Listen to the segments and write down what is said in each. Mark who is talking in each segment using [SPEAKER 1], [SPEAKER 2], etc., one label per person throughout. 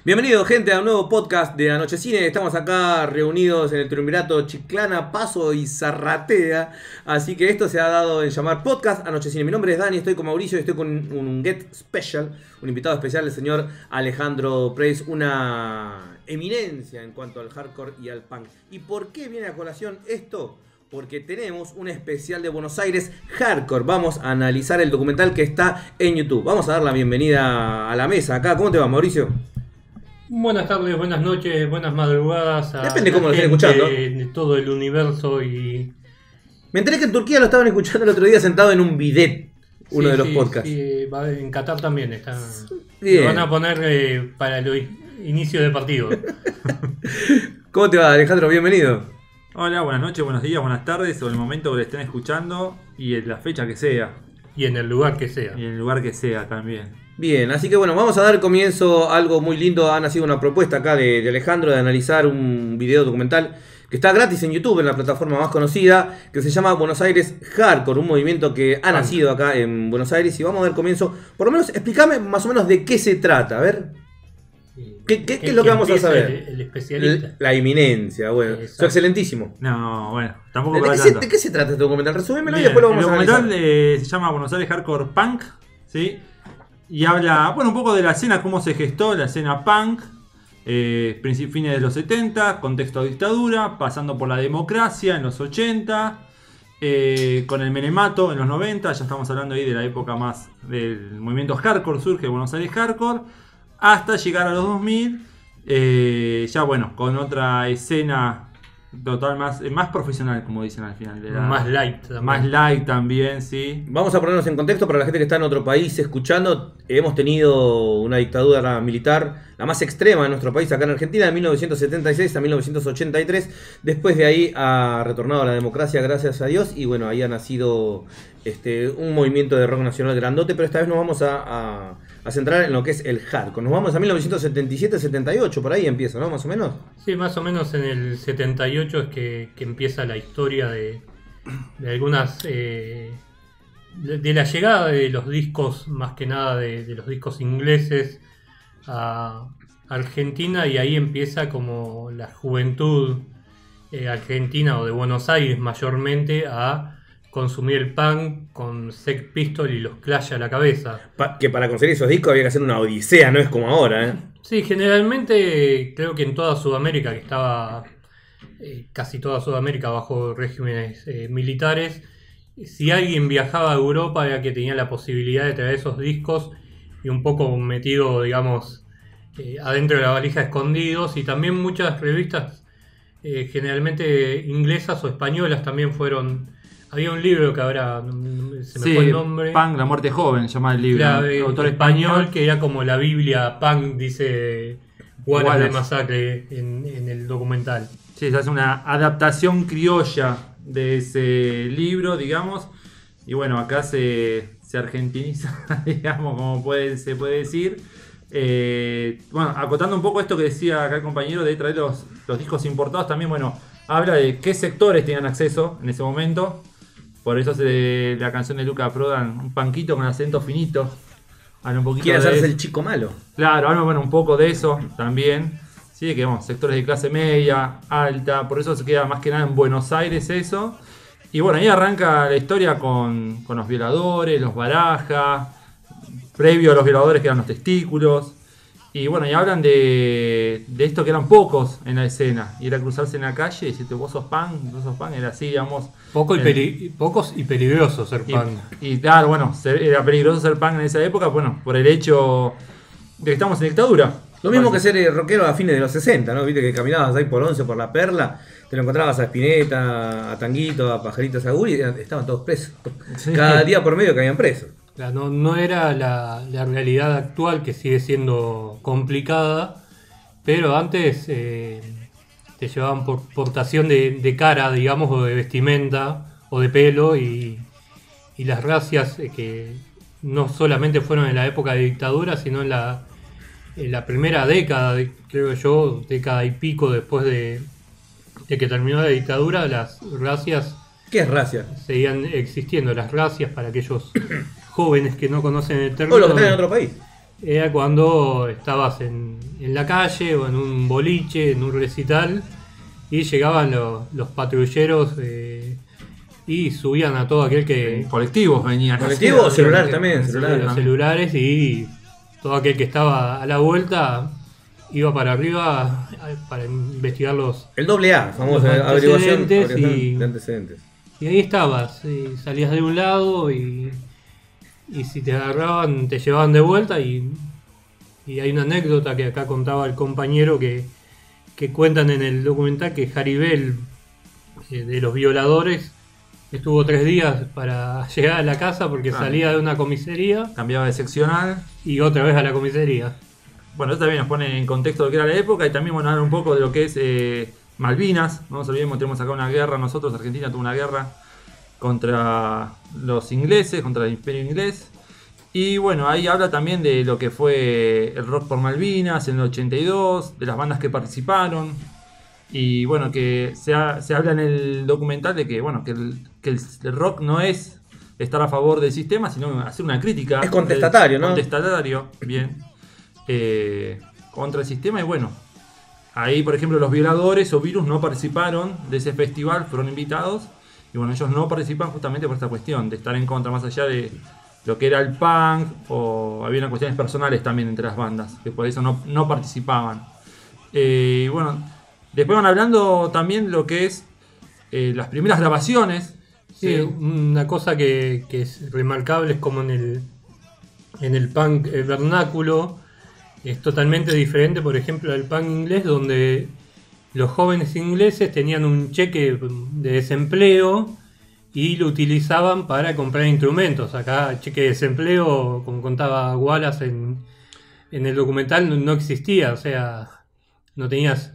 [SPEAKER 1] Bienvenido, gente, a un nuevo podcast de Anoche Cine. Estamos acá reunidos en el triunvirato Chiclana, Paso y Zarratea. Así que esto se ha dado en llamar podcast Anoche Cine. Mi nombre es Dani, estoy con Mauricio y estoy con un get special, un invitado especial, el señor Alejandro Preis, una eminencia en cuanto al hardcore y al punk. ¿Y por qué viene a colación esto? Porque tenemos un especial de Buenos Aires Hardcore. Vamos a analizar el documental que está en YouTube. Vamos a dar la bienvenida a la mesa acá. ¿Cómo te va, Mauricio?
[SPEAKER 2] Buenas tardes, buenas noches, buenas madrugadas a
[SPEAKER 1] Depende
[SPEAKER 2] la
[SPEAKER 1] cómo lo estén
[SPEAKER 2] gente
[SPEAKER 1] escuchando.
[SPEAKER 2] de todo el universo y...
[SPEAKER 1] Me enteré que en Turquía lo estaban escuchando el otro día sentado en un bidet, uno de los podcasts.
[SPEAKER 2] Sí, en Qatar también está.
[SPEAKER 1] Bien.
[SPEAKER 2] Lo van a poner para los inicios de partido.
[SPEAKER 1] ¿Cómo te va, Alejandro? Bienvenido.
[SPEAKER 3] Hola, buenas noches, buenos días, buenas tardes, o el momento que le estén escuchando y en la fecha que sea.
[SPEAKER 2] Y en el lugar que sea.
[SPEAKER 3] Y en el lugar que sea también.
[SPEAKER 1] Bien, así que bueno, vamos a dar comienzo a algo muy lindo. Ha nacido una propuesta acá de Alejandro de analizar un video documental que está gratis en YouTube, en la plataforma más conocida, que se llama Buenos Aires Hardcore, un movimiento que ha nacido acá en Buenos Aires. Y vamos a dar comienzo, por lo menos explícame más o menos de qué se trata, a ver. ¿Qué es lo que vamos a saber?
[SPEAKER 2] El especialista.
[SPEAKER 1] La eminencia, bueno.
[SPEAKER 2] Exacto.
[SPEAKER 1] Soy excelentísimo.
[SPEAKER 3] No, bueno, tampoco
[SPEAKER 1] ¿De
[SPEAKER 3] para
[SPEAKER 1] qué,
[SPEAKER 3] tanto.
[SPEAKER 1] ¿De qué se trata este documental? Resúmemelo y
[SPEAKER 3] Bien,
[SPEAKER 1] después lo vamos
[SPEAKER 3] el
[SPEAKER 1] a analizar.
[SPEAKER 3] documental se llama Buenos Aires Hardcore Punk, ¿sí? Y habla, bueno, un poco de la escena, cómo se gestó la escena punk, fines de los 70, contexto de dictadura, pasando por la democracia en los 80, con el menemato en los 90, ya estamos hablando ahí de la época más del movimiento hardcore, surge Buenos Aires Hardcore, hasta llegar a los 2000, ya bueno, con otra escena total más profesional, como dicen al final.
[SPEAKER 2] Más light también.
[SPEAKER 3] Más light también, sí.
[SPEAKER 1] Vamos a ponernos en contexto para la gente que está en otro país escuchando. Hemos tenido una dictadura militar, la más extrema de nuestro país, acá en Argentina, de 1976 a 1983. Después de ahí ha retornado a la democracia, gracias a Dios. Y bueno, ahí ha nacido un movimiento de rock nacional grandote. Pero esta vez nos vamos a centrar en lo que es el hardcore. Nos vamos a 1977-78, por ahí empieza, ¿no? Más o menos.
[SPEAKER 2] Sí, más o menos en el 78 es que empieza la historia de algunas... de la llegada de los discos, más que nada de los discos ingleses a Argentina, y ahí empieza como la juventud argentina o de Buenos Aires mayormente a consumir el punk con Sex Pistols y los Clash a la cabeza.
[SPEAKER 1] Que para conseguir esos discos había que hacer una odisea, no es como ahora, ¿eh?
[SPEAKER 2] Sí, generalmente creo que en toda Sudamérica, que estaba casi toda Sudamérica bajo regímenes militares, si alguien viajaba a Europa era que tenía la posibilidad de traer esos discos y un poco metido, digamos, adentro de la valija escondidos. Y también muchas revistas, generalmente inglesas o españolas, también fueron... Había un libro que ahora se me fue el nombre.
[SPEAKER 3] Punk, la muerte joven, se llama el libro.
[SPEAKER 2] Autor español, que era como la Biblia punk, dice Wallace de Masacre en el documental.
[SPEAKER 3] Sí, se hace una adaptación criolla de ese libro, digamos. Y bueno, acá se argentiniza, digamos, como se puede decir. Bueno, acotando un poco esto que decía acá el compañero de traer los discos importados, también, bueno, habla de qué sectores tenían acceso en ese momento. Por eso la canción de Luca Prodan, un panquito con acento finito. Habla un poquito
[SPEAKER 1] Quiere
[SPEAKER 3] de
[SPEAKER 1] hacerse
[SPEAKER 3] eso.
[SPEAKER 1] el chico malo.
[SPEAKER 3] Claro, habla bueno, un poco de eso también. Sí, que vamos, sectores de clase media, alta. Por eso se queda más que nada en Buenos Aires eso. Y bueno, ahí arranca la historia con los violadores, los Baraja. Previo a los violadores que eran los Testículos. Y bueno, y hablan de esto que eran pocos en la escena. Y era cruzarse en la calle y decirte, vos sos punk, era así, digamos.
[SPEAKER 2] Pocos y peligrosos ser punk.
[SPEAKER 3] Y claro, bueno, era peligroso ser punk en esa época, bueno, por el hecho de que estamos en dictadura.
[SPEAKER 1] Lo mismo que ser rockero a fines de los 60, ¿no? Viste que caminabas ahí por 11, por la Perla, te lo encontrabas a Spinetta, a Tanguito, a Pajarito Saguri, y estaban todos presos.
[SPEAKER 3] Sí.
[SPEAKER 1] Cada día por medio caían presos.
[SPEAKER 2] No era la realidad actual, que sigue siendo complicada, pero antes te llevaban por portación de cara, digamos, o de vestimenta, o de pelo, y las racias que no solamente fueron en la época de dictadura, sino en la primera década, creo yo, década y pico después de que terminó la dictadura, las racias...
[SPEAKER 1] ¿Qué es racia?
[SPEAKER 2] Seguían existiendo las racias para aquellos jóvenes que no conocen el término.
[SPEAKER 1] O los que están en otro país.
[SPEAKER 2] era cuando estabas en la calle o en un boliche, en un recital, y llegaban los patrulleros y subían a todo aquel que...
[SPEAKER 3] Colectivos venían.
[SPEAKER 1] Colectivos o celulares también.
[SPEAKER 2] Los celulares, y todo aquel que estaba a la vuelta iba para arriba para investigar los...
[SPEAKER 1] El AA, famoso,
[SPEAKER 2] los
[SPEAKER 1] averiguación
[SPEAKER 2] antecedentes
[SPEAKER 1] de antecedentes.
[SPEAKER 2] Y ahí estabas, salías de un lado y si te agarraban te llevaban de vuelta, y hay una anécdota que acá contaba el compañero que cuentan en el documental, que Jaribel, de los violadores, estuvo 3 días para llegar a la casa porque salía de una comisaría,
[SPEAKER 3] Cambiaba de seccional.
[SPEAKER 2] y otra vez a la comisaría.
[SPEAKER 3] Bueno, esto también nos pone en contexto de lo que era la época, y también hablar un poco de lo que es Malvinas. No nos olvidemos, tenemos acá una guerra, nosotros, Argentina tuvo una guerra contra los ingleses, contra el imperio inglés. Y bueno, ahí habla también de lo que fue el rock por Malvinas en el 82, de las bandas que participaron. Y bueno, que se habla en el documental de que, bueno, que el rock no es estar a favor del sistema, sino hacer una crítica.
[SPEAKER 1] Es contestatario, ¿no?
[SPEAKER 3] Contestatario, bien. Contra el sistema. Y bueno, ahí por ejemplo los Violadores o Virus no participaron de ese festival, fueron invitados. Y bueno, ellos no participan justamente por esta cuestión de estar en contra, más allá de lo que era el punk, o había unas cuestiones personales también entre las bandas, que por eso no participaban. Y bueno, después van hablando también lo que es las primeras grabaciones.
[SPEAKER 2] Sí, una cosa que es remarcable es como en el punk vernáculo es totalmente diferente, por ejemplo, al punk inglés, donde los jóvenes ingleses tenían un cheque de desempleo y lo utilizaban para comprar instrumentos. Acá cheque de desempleo, como contaba Wallace en el documental, no existía, o sea, no tenías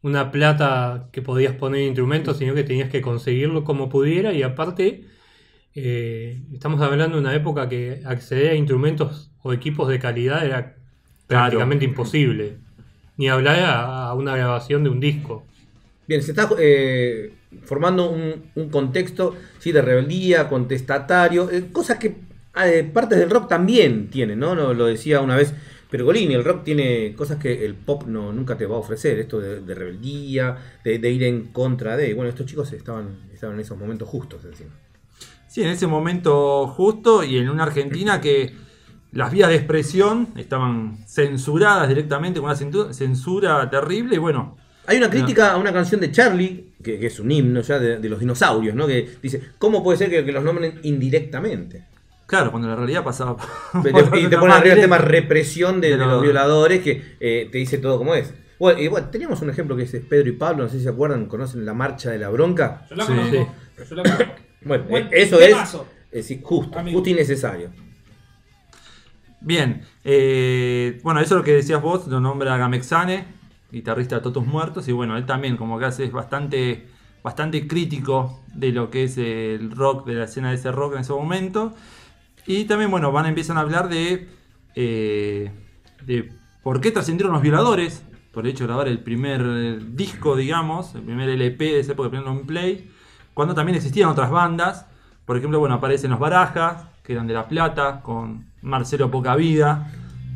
[SPEAKER 2] una plata que podías poner en instrumentos, sino que tenías que conseguirlo como pudiera, y aparte estamos hablando de una época que acceder a instrumentos o equipos de calidad era prácticamente imposible, ni hablar a una grabación de un disco.
[SPEAKER 1] Bien, se está formando un contexto, ¿sí?, de rebeldía, contestatario, cosas que partes del rock también tienen, ¿no? Lo decía una vez Pergolini, el rock tiene cosas que el pop nunca te va a ofrecer, esto de rebeldía, de ir en contra de... Bueno, estos chicos estaban en esos momentos justos encima.
[SPEAKER 3] Sí, en ese momento justo, y en una Argentina que las vías de expresión estaban censuradas directamente, con una censura terrible, y bueno...
[SPEAKER 1] Hay una crítica a una canción de Charlie, que es un himno ya de los dinosaurios, ¿no? Que dice, ¿cómo puede ser que los nombren indirectamente?
[SPEAKER 3] Claro, cuando la realidad pasaba...
[SPEAKER 1] Y te pone arriba el tema represión de los violadores, que te dice todo como es. Bueno, y bueno, teníamos un ejemplo que es Pedro y Pablo, no sé si se acuerdan, ¿conocen la marcha de la bronca?
[SPEAKER 4] Yo la conozco, pero yo la conozco.
[SPEAKER 1] Bueno, eso es justo y necesario.
[SPEAKER 3] Bien, bueno, eso es lo que decías vos, lo nombra Gamexane, guitarrista de Totos Muertos, y bueno, él también como que es bastante crítico de lo que es el rock, de la escena de ese rock en ese momento. Y también, bueno, empiezan a hablar de por qué trascendieron los Violadores, por el hecho de grabar el primer disco, digamos, el primer LP de esa época, el primer long play, cuando también existían otras bandas. Por ejemplo, bueno, aparecen los Barajas, que eran de La Plata, con Marcelo Pocavida,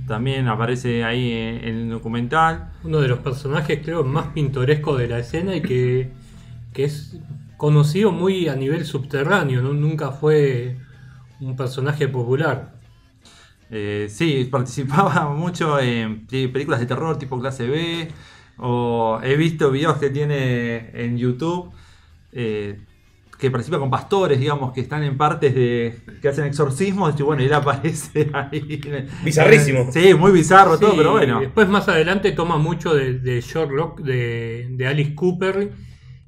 [SPEAKER 3] también aparece ahí en el documental.
[SPEAKER 2] Uno de los personajes, creo, más pintorescos de la escena, y que es conocido muy a nivel subterráneo, ¿no? Nunca fue un personaje popular.
[SPEAKER 3] Sí, participaba mucho en películas de terror tipo Clase B, o he visto videos que tiene en YouTube que participa con pastores, digamos, que están en partes que hacen exorcismos, y bueno, él aparece ahí.
[SPEAKER 1] Bizarrísimo.
[SPEAKER 3] Sí, muy bizarro,
[SPEAKER 2] Sí,
[SPEAKER 3] todo, pero bueno.
[SPEAKER 2] Después más adelante toma mucho de Sherlock, de Alice Cooper,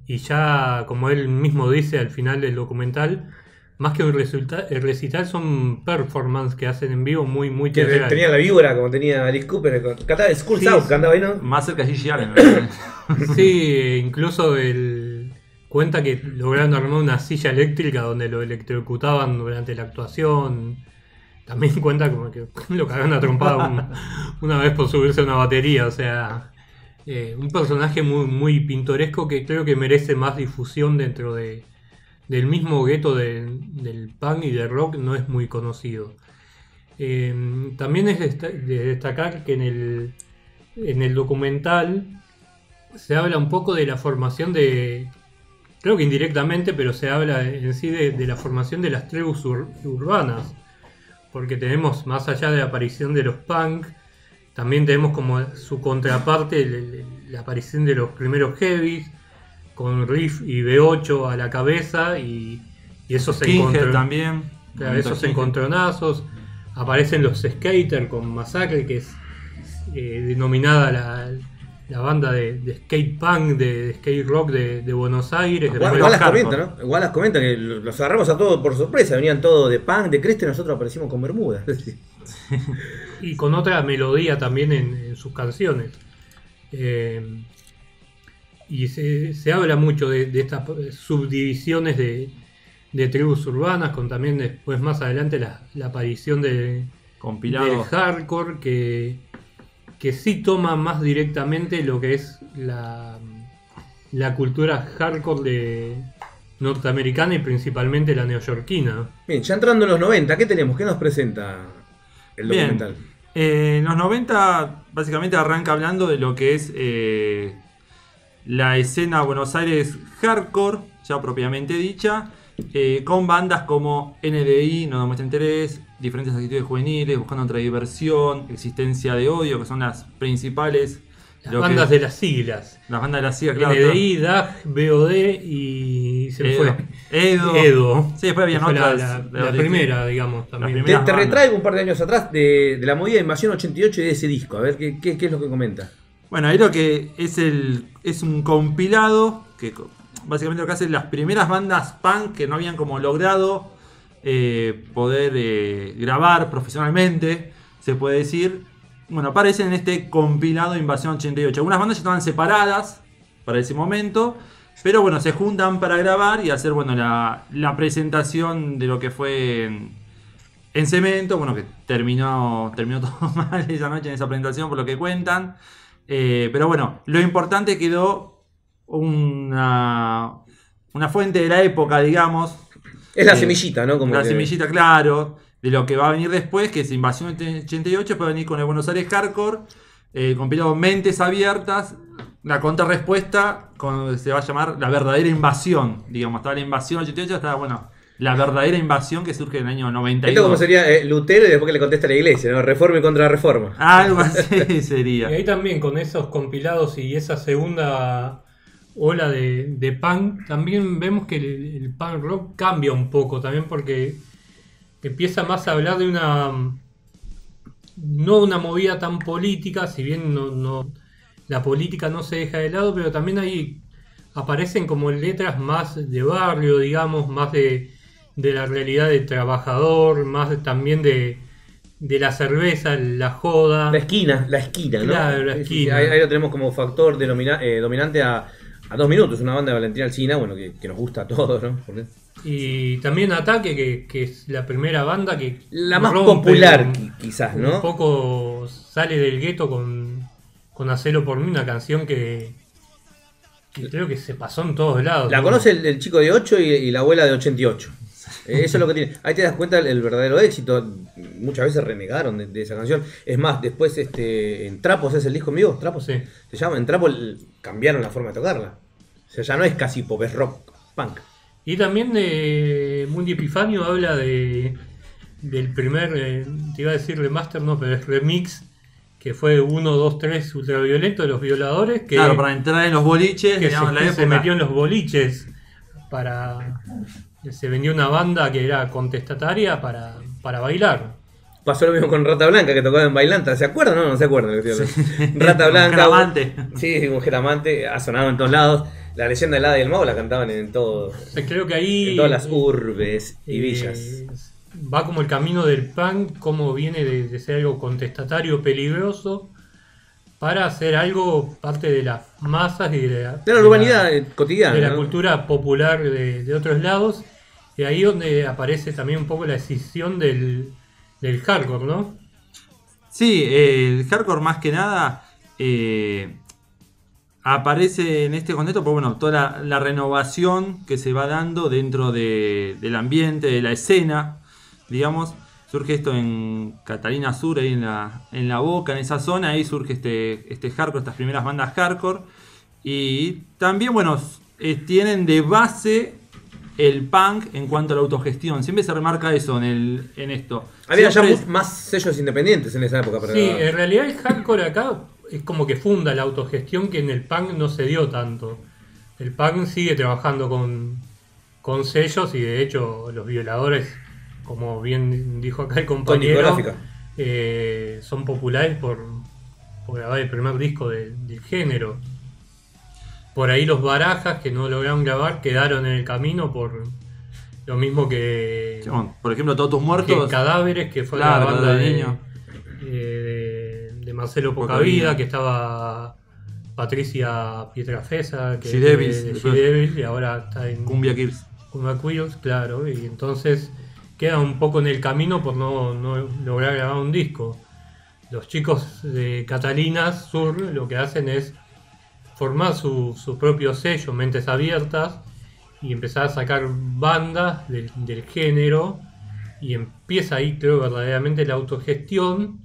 [SPEAKER 2] y ya, como él mismo dice al final del documental, más que el recital son performances que hacen en vivo muy
[SPEAKER 1] Que
[SPEAKER 2] teatral.
[SPEAKER 1] tenía la víbora, como tenía Alice Cooper, cantaba School
[SPEAKER 2] Sí,
[SPEAKER 1] South, cantaba ahí, ¿no?
[SPEAKER 3] Más cerca de Gigi Allen.
[SPEAKER 2] Sí, incluso cuenta que lograron armar una silla eléctrica donde lo electrocutaban durante la actuación. También cuenta como que lo cagaron a trompada una vez por subirse a una batería. O sea, un personaje muy pintoresco que creo que merece más difusión dentro del mismo gueto del punk y del rock. No es muy conocido. También es de destacar que en el documental se habla un poco de la formación creo que indirectamente, pero se habla en sí de la formación de las tribus urbanas, porque tenemos, más allá de la aparición de los punk, también tenemos como su contraparte la aparición de los primeros heavies, con Riff y B8 a la cabeza, y esos
[SPEAKER 3] también.
[SPEAKER 2] Claro, esos encontronazos. Aparecen los skaters con Masacre, que es denominada la banda de skate punk, de skate rock de Buenos Aires.
[SPEAKER 1] Igual las comenta, ¿no? Igual las comenta que los agarramos a todos por sorpresa. Venían todos de punk, de cresta, y nosotros aparecimos con bermudas.
[SPEAKER 2] Y con otra melodía también en sus canciones. Y se habla mucho de estas subdivisiones de tribus urbanas, con también después más adelante la aparición del hardcore, que sí toma más directamente lo que es la cultura hardcore norteamericana y principalmente la neoyorquina.
[SPEAKER 1] Bien, ya entrando en los 90, ¿qué tenemos? ¿Qué nos presenta el documental?
[SPEAKER 3] En los 90 básicamente arranca hablando de lo que es la escena Buenos Aires hardcore, ya propiamente dicha, con bandas como NDI, No Demuestra Interés, Diferentes Actitudes Juveniles, Buscando otra Diversión, Existencia de Odio, que son las principales.
[SPEAKER 2] Las bandas de las siglas.
[SPEAKER 3] Las bandas de las siglas, claro.
[SPEAKER 2] NDI, DAG, BOD y se me fue.
[SPEAKER 3] Edo. Sí, después había otras.
[SPEAKER 2] La primera, digamos, también.
[SPEAKER 1] Te retraigo un par de años atrás de la movida de Invasión 88 y de ese disco. A ver, ¿qué es lo que comenta?
[SPEAKER 3] Bueno, ahí lo que es un compilado que básicamente lo que hacen las primeras bandas punk que no habían como logrado poder grabar profesionalmente, se puede decir. Bueno, aparecen en este compilado Invasión 88. Algunas bandas ya estaban separadas para ese momento, pero bueno, se juntan para grabar y hacer la presentación de lo que fue en Cemento. Bueno, que terminó todo mal esa noche en esa presentación por lo que cuentan. Pero bueno, lo importante quedó una fuente de la época, digamos.
[SPEAKER 1] Es la semillita, ¿no?
[SPEAKER 3] Semillita, claro, de lo que va a venir después, que es Invasión 88, puede venir con el Buenos Aires Hardcore, compilado Mentes Abiertas, la contrarrespuesta se va a llamar La Verdadera Invasión. Digamos, estaba la Invasión 88, estaba, la verdadera invasión que surge en el año 92.
[SPEAKER 1] Esto como sería Lutero y después que le contesta a la iglesia, ¿no? Reforma y contrarreforma.
[SPEAKER 3] Algo así sería.
[SPEAKER 2] Y ahí también con esos compilados y esa segunda ola de punk, también vemos que el punk rock cambia un poco también, porque empieza más a hablar de no una movida tan política, si bien no la política no se deja de lado, pero también ahí aparecen como letras más de barrio, digamos, más de la realidad del trabajador, más también de la cerveza, la joda.
[SPEAKER 1] La esquina, ¿no?
[SPEAKER 2] Claro, la esquina.
[SPEAKER 1] Ahí lo tenemos como factor dominante a 2 minutos, una banda de Valentina Alsina, que nos gusta a todos, ¿no?
[SPEAKER 2] Y también Ataque, que es la primera banda que
[SPEAKER 1] la más popular, quizás, ¿no?
[SPEAKER 2] Un poco sale del gueto con Hacelo por mí, una canción que creo que se pasó en todos lados.
[SPEAKER 1] La conoce el chico de 8 y la abuela de 88. Eso es lo que tiene. Ahí te das cuenta el verdadero éxito. Muchas veces renegaron de esa canción. Es más, después en Trapos, ¿es el disco en vivo? ¿Trapos?
[SPEAKER 2] Sí.
[SPEAKER 1] Se llama. En Trapos cambiaron la forma de tocarla. O sea, ya no es casi pop, es rock, punk.
[SPEAKER 2] Y también Mundi Epifanio habla del primer, te iba a decir remaster, no, pero es remix, que fue 1, 2, 3 Ultraviolento de Los Violadores. Que,
[SPEAKER 3] claro, para entrar en los boliches,
[SPEAKER 2] que
[SPEAKER 3] digamos,
[SPEAKER 2] se metió en los boliches se vendió una banda que era contestataria para bailar.
[SPEAKER 1] Pasó lo mismo con Rata Blanca, que tocaba en Bailanta. ¿Se acuerdan? No se acuerdan. Sí. Rata Blanca. Sí, Mujer Amante. Ha sonado en todos lados. La Leyenda del Hada y el Mago la cantaban en todo.
[SPEAKER 2] Creo que ahí.
[SPEAKER 1] En todas las urbes y villas.
[SPEAKER 2] Va como el camino del punk, como viene de ser algo contestatario, peligroso, para hacer algo parte de las masas y de
[SPEAKER 1] la urbanidad cotidiana.
[SPEAKER 2] De la cultura popular de otros lados. Y ahí donde aparece también un poco la escisión del hardcore, ¿no?
[SPEAKER 3] Sí, el hardcore más que nada aparece en este contexto, pues bueno, toda la renovación que se va dando dentro del ambiente, de la escena, digamos. Es Surge esto en Catalina Sur, ahí en la Boca, en esa zona, ahí surge este hardcore, estas primeras bandas hardcore. Y también, bueno, tienen de base el punk en cuanto a la autogestión. Siempre se remarca eso en esto.
[SPEAKER 1] Había ya
[SPEAKER 3] Siempre
[SPEAKER 1] más sellos independientes en esa época. Para
[SPEAKER 2] Sí, en realidad el hardcore acá es como que funda la autogestión que en el punk no se dio tanto. El punk sigue trabajando con sellos y de hecho los Violadores, como bien dijo acá el compañero,
[SPEAKER 1] discográfica.
[SPEAKER 2] Son populares por grabar el primer disco del género. Por ahí los Barajas, que no lograron grabar, quedaron en el camino por lo mismo que,
[SPEAKER 3] sí, bueno, por ejemplo, Todos tus
[SPEAKER 2] que
[SPEAKER 3] muertos.
[SPEAKER 2] Cadáveres, que fue
[SPEAKER 3] Claro,
[SPEAKER 2] la banda
[SPEAKER 3] de
[SPEAKER 2] de
[SPEAKER 3] niño.
[SPEAKER 2] de Marcelo Pocavida, que estaba Patricia Pietrafesa, que
[SPEAKER 3] G-Devils,
[SPEAKER 2] es de
[SPEAKER 3] después.
[SPEAKER 2] G-Devils, y ahora está en
[SPEAKER 3] Cumbia Kids.
[SPEAKER 2] Cumbia Queers, claro, y entonces queda un poco en el camino por no lograr grabar un disco. Los chicos de Catalinas Sur lo que hacen es formar su propio sello, Mentes Abiertas, y empezar a sacar bandas del género, y empieza ahí, creo, verdaderamente la autogestión,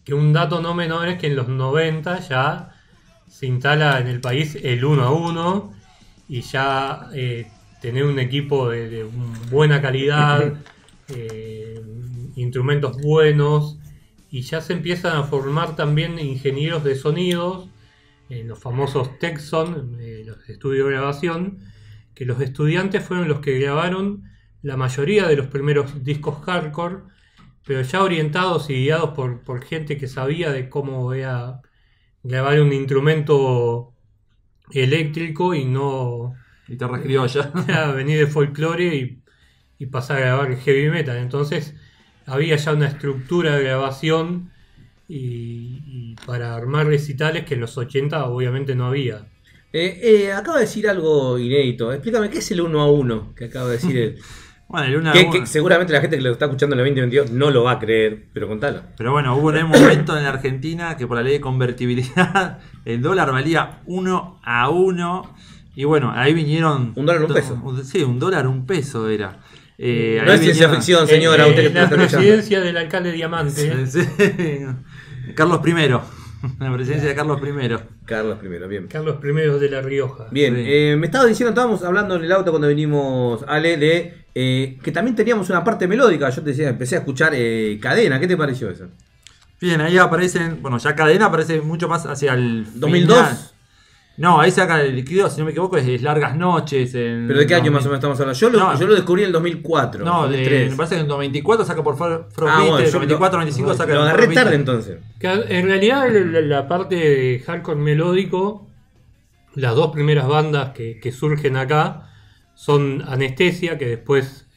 [SPEAKER 2] que un dato no menor es que en los 90 ya se instala en el país el 1 a 1, y ya tener un equipo de buena calidad, instrumentos buenos, y ya se empiezan a formar también ingenieros de sonidos, los famosos Texon, los estudios de grabación, que los estudiantes fueron los que grabaron la mayoría de los primeros discos hardcore, pero ya orientados y guiados por gente que sabía de cómo era grabar un instrumento eléctrico y no
[SPEAKER 3] Guitarra criolla.
[SPEAKER 2] venir de folclore y pasar a grabar heavy metal. Entonces había ya una estructura de grabación y para armar recitales que en los 80 obviamente no había.
[SPEAKER 1] Acaba de decir algo inédito. Explícame, ¿qué es el 1 a 1 que acaba de decir él?
[SPEAKER 3] Bueno, el 1 a
[SPEAKER 1] que
[SPEAKER 3] 1.
[SPEAKER 1] seguramente la gente que lo está escuchando en el 2022 no lo va a creer, pero contalo.
[SPEAKER 3] Pero bueno, hubo un momento en la Argentina que por la ley de convertibilidad el dólar valía 1 a 1. Y bueno, ahí vinieron...
[SPEAKER 1] $1 un peso.
[SPEAKER 3] Sí, $1 un peso era.
[SPEAKER 1] No es ciencia ficción, señora. Usted que
[SPEAKER 2] La
[SPEAKER 1] está escuchando.
[SPEAKER 2] presidencia del alcalde Diamante.
[SPEAKER 3] Sí. Carlos I. La presidencia de Carlos I.
[SPEAKER 1] Carlos primero, bien.
[SPEAKER 2] Carlos I de La Rioja.
[SPEAKER 1] Bien,
[SPEAKER 3] Sí.
[SPEAKER 1] me estaba diciendo, estábamos hablando en el auto cuando vinimos, Ale, de que también teníamos una parte melódica. Yo te decía, empecé a escuchar Cadena. ¿Qué te pareció eso?
[SPEAKER 3] Bien, ahí aparecen... Bueno, ya Cadena aparece mucho más hacia el
[SPEAKER 1] 2002.
[SPEAKER 3] final. No, ahí saca el líquido, si no me equivoco, es Largas Noches.
[SPEAKER 1] ¿Pero de qué año más o menos estamos hablando? Yo lo descubrí en el 2004.
[SPEAKER 3] No,
[SPEAKER 1] 2003.
[SPEAKER 3] me parece que en el 94 saca por Frostbeat,
[SPEAKER 1] bueno,
[SPEAKER 3] el
[SPEAKER 1] yo
[SPEAKER 3] 94, 95 saca
[SPEAKER 1] lo
[SPEAKER 3] por
[SPEAKER 1] agarré
[SPEAKER 3] Frostbeat.
[SPEAKER 1] tarde entonces.
[SPEAKER 2] En realidad la parte de hardcore melódico, las dos primeras bandas que surgen acá son Anestesia, que después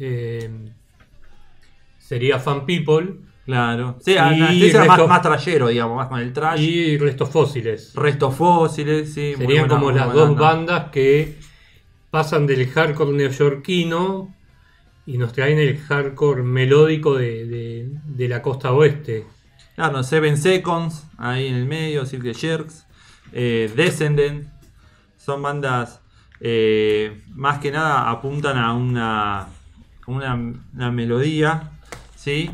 [SPEAKER 2] sería Fan People,
[SPEAKER 3] Claro. Sí,
[SPEAKER 2] Y
[SPEAKER 3] Anestesia
[SPEAKER 2] Resto-
[SPEAKER 3] más trayero, digamos, más con el trash.
[SPEAKER 2] y Restos Fósiles.
[SPEAKER 3] Restos Fósiles, sí. muy
[SPEAKER 2] Serían
[SPEAKER 3] buena-
[SPEAKER 2] como
[SPEAKER 3] muy
[SPEAKER 2] las
[SPEAKER 3] buena
[SPEAKER 2] dos
[SPEAKER 3] banda.
[SPEAKER 2] bandas que pasan del hardcore neoyorquino y nos traen el hardcore melódico de la costa oeste.
[SPEAKER 3] Claro, 7 Seconds, ahí en el medio, Circle Jerks, Descendent. Son bandas más que nada apuntan a una melodía, ¿sí?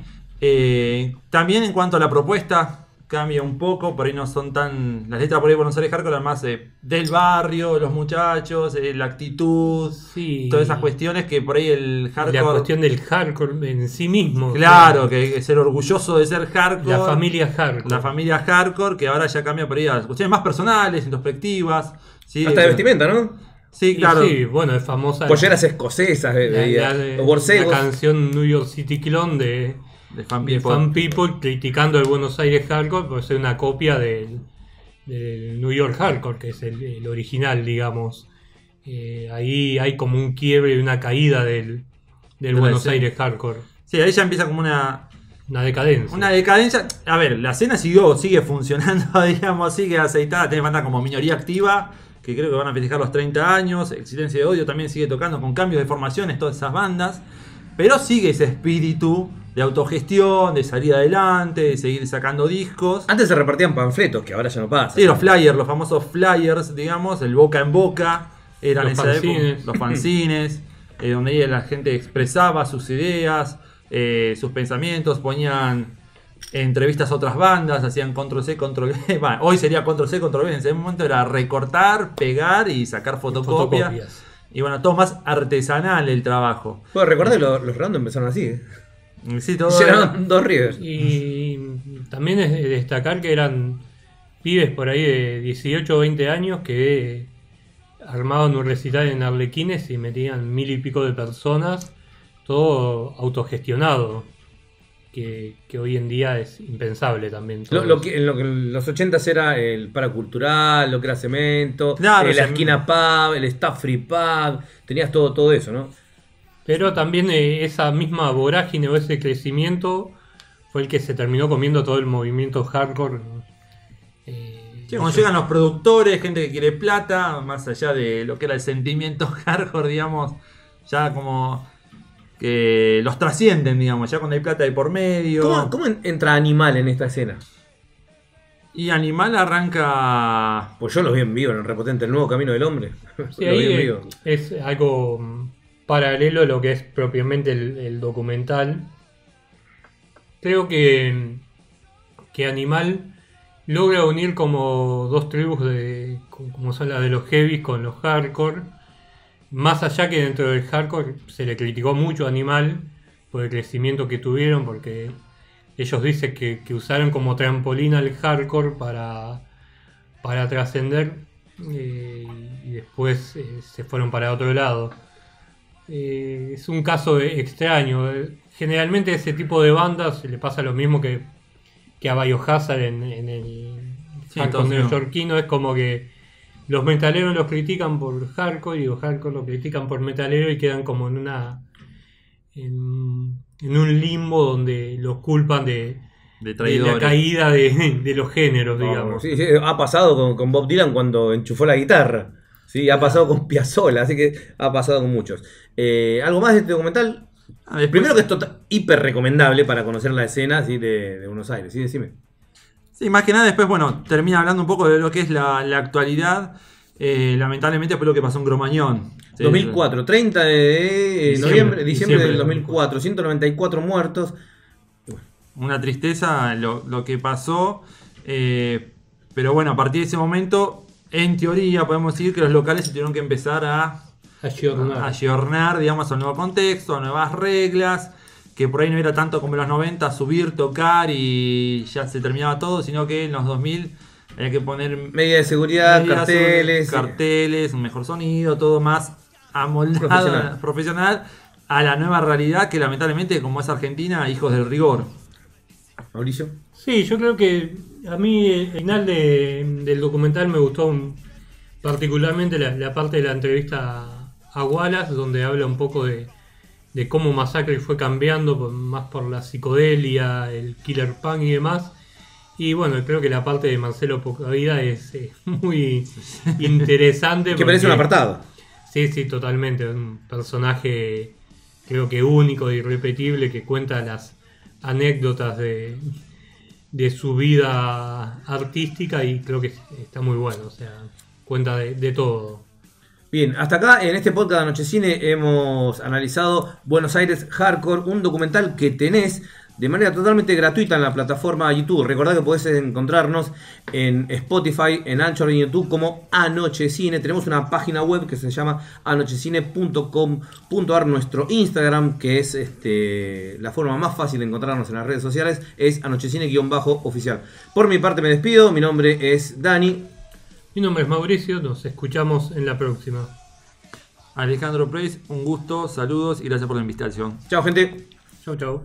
[SPEAKER 3] También en cuanto a la propuesta cambia un poco, por ahí no son tan... Las letras por ahí Buenos Aires Hardcore, además del barrio, los muchachos, la actitud,
[SPEAKER 2] Sí.
[SPEAKER 3] todas esas cuestiones que por ahí el hardcore...
[SPEAKER 2] La cuestión del hardcore en sí mismo.
[SPEAKER 3] Claro,
[SPEAKER 2] o sea,
[SPEAKER 3] que hay que ser orgulloso de ser hardcore.
[SPEAKER 2] la familia hardcore.
[SPEAKER 3] La familia hardcore, que ahora ya cambia por ahí a cuestiones más personales, introspectivas. ¿sí?
[SPEAKER 1] Hasta de vestimenta, ¿no?
[SPEAKER 3] Sí,
[SPEAKER 2] Y
[SPEAKER 3] claro.
[SPEAKER 2] sí, bueno, es famosa
[SPEAKER 1] Polleras escocesas, los borcegos.
[SPEAKER 2] la canción New York City Clone de
[SPEAKER 3] Fan
[SPEAKER 2] de
[SPEAKER 3] People.
[SPEAKER 2] Fan People criticando al Buenos Aires Hardcore por ser una copia del New York Hardcore, que es el original, digamos. Ahí hay como un quiebre y una caída del Buenos
[SPEAKER 3] escena.
[SPEAKER 2] Aires Hardcore.
[SPEAKER 3] Sí, ahí ya empieza como una
[SPEAKER 2] Una decadencia.
[SPEAKER 3] decadencia. A ver, la escena sigue funcionando, digamos, sigue aceitada. Tiene banda como Minoría Activa, que creo que van a festejar los 30 años. Existencia de Odio también sigue tocando con cambios de formaciones, todas esas bandas. Pero sigue ese espíritu de autogestión, de salir adelante, de seguir sacando discos.
[SPEAKER 1] Antes se repartían panfletos, que ahora ya no pasa.
[SPEAKER 3] Sí, los flyers, los famosos flyers, digamos, el boca en boca, eran
[SPEAKER 2] Los
[SPEAKER 3] esa
[SPEAKER 2] fanzines.
[SPEAKER 3] época, los fanzines, donde ahí la gente expresaba sus ideas, sus pensamientos, ponían entrevistas a otras bandas, hacían control C, control V. Bueno, hoy sería control C, control V. En ese momento era recortar, pegar y sacar fotocopias. Y bueno, todo más artesanal el trabajo.
[SPEAKER 1] Bueno, recordé, los random empezaron así, ¿eh?
[SPEAKER 3] Sí, todo
[SPEAKER 1] Llegaron 2 Rivers.
[SPEAKER 2] Y también es de destacar que eran pibes por ahí de 18 o 20 años que armaban un recital en Arlequines y metían 1000 y pico de personas, todo autogestionado, que hoy en día es impensable también.
[SPEAKER 1] Lo que en los 80s era el paracultural, lo que era cemento,
[SPEAKER 3] Claro,
[SPEAKER 1] la esquina pub, el staff free pub, tenías todo eso, ¿no?
[SPEAKER 2] Pero también esa misma vorágine o ese crecimiento fue el que se terminó comiendo todo el movimiento hardcore.
[SPEAKER 3] Sí, cuando llegan los productores, gente que quiere plata, más allá de lo que era el sentimiento hardcore, digamos, ya como que los trascienden, digamos, ya cuando hay plata de por medio.
[SPEAKER 1] ¿Cómo entra Animal en esta escena?
[SPEAKER 3] Y Animal arranca...
[SPEAKER 1] Pues yo los vi en vivo en el Repotente, el nuevo camino del hombre.
[SPEAKER 2] Sí,
[SPEAKER 1] Lo vi en
[SPEAKER 2] ahí
[SPEAKER 1] vivo.
[SPEAKER 2] es algo paralelo a lo que es propiamente el documental. Creo que Animal logra unir como dos tribus como son las de los heavies con los hardcore. Más allá que dentro del hardcore se le criticó mucho a Animal por el crecimiento que tuvieron, porque ellos dicen que usaron como trampolín al hardcore para trascender y después se fueron para otro lado. Es un caso extraño. Generalmente a ese tipo de bandas le pasa lo mismo que a Biohazard en el hardcore neoyorquino. Es como que los metaleros los critican por hardcore y los hardcore los critican por metalero y quedan como en un limbo donde los culpan de la caída de los géneros, digamos.
[SPEAKER 1] Sí, ha pasado con Bob Dylan cuando enchufó la guitarra. Sí, ha pasado con Piazzolla, así que ha pasado con muchos. ¿Algo más de este documental? Primero que es hiper recomendable para conocer la escena, ¿sí? de Buenos Aires. Sí, decime.
[SPEAKER 3] Sí, más que nada después, bueno, termina hablando un poco de lo que es la actualidad. Lamentablemente fue lo que pasó en Cromañón. ¿Sí?
[SPEAKER 1] 2004, 30 de diciembre del 2004, 194 muertos.
[SPEAKER 3] Una tristeza lo que pasó. Pero bueno, a partir de ese momento, en teoría, podemos decir que los locales se tuvieron que empezar a ayornar, digamos, a un nuevo contexto, a nuevas reglas. Que por ahí no era tanto como en los 90, subir, tocar y ya se terminaba todo, sino que en los 2000 había que poner
[SPEAKER 1] medidas de seguridad, carteles,
[SPEAKER 3] un mejor sonido, todo más amoldado, profesional a la nueva realidad que lamentablemente, como es Argentina, hijos del rigor.
[SPEAKER 1] Mauricio.
[SPEAKER 2] Sí, yo creo que a mí el final del documental me gustó particularmente la parte de la entrevista a Wallace, donde habla un poco de cómo Massacre fue cambiando más por la psicodelia, el killer punk y demás. Y bueno, creo que la parte de Marcelo Pocavida es muy interesante.
[SPEAKER 1] Que parece un apartado.
[SPEAKER 2] Sí, totalmente. Un personaje creo que único e irrepetible que cuenta las anécdotas de su vida artística y creo que está muy bueno. O sea, cuenta de todo.
[SPEAKER 1] Bien, hasta acá en este podcast de Anochecine hemos analizado Buenos Aires Hardcore, un documental que tenés de manera totalmente gratuita en la plataforma YouTube. Recordá que podés encontrarnos en Spotify, en Anchor y en YouTube como Anochecine. Tenemos una página web que se llama anochecine.com.ar. Nuestro Instagram, que es la forma más fácil de encontrarnos en las redes sociales, es anochecine_oficial. Por mi parte me despido, mi nombre es Dani.
[SPEAKER 2] Mi nombre es Mauricio, nos escuchamos en la próxima.
[SPEAKER 3] Alejandro Preis, un gusto, saludos y gracias por la invitación.
[SPEAKER 1] Chao, gente.
[SPEAKER 2] Chau.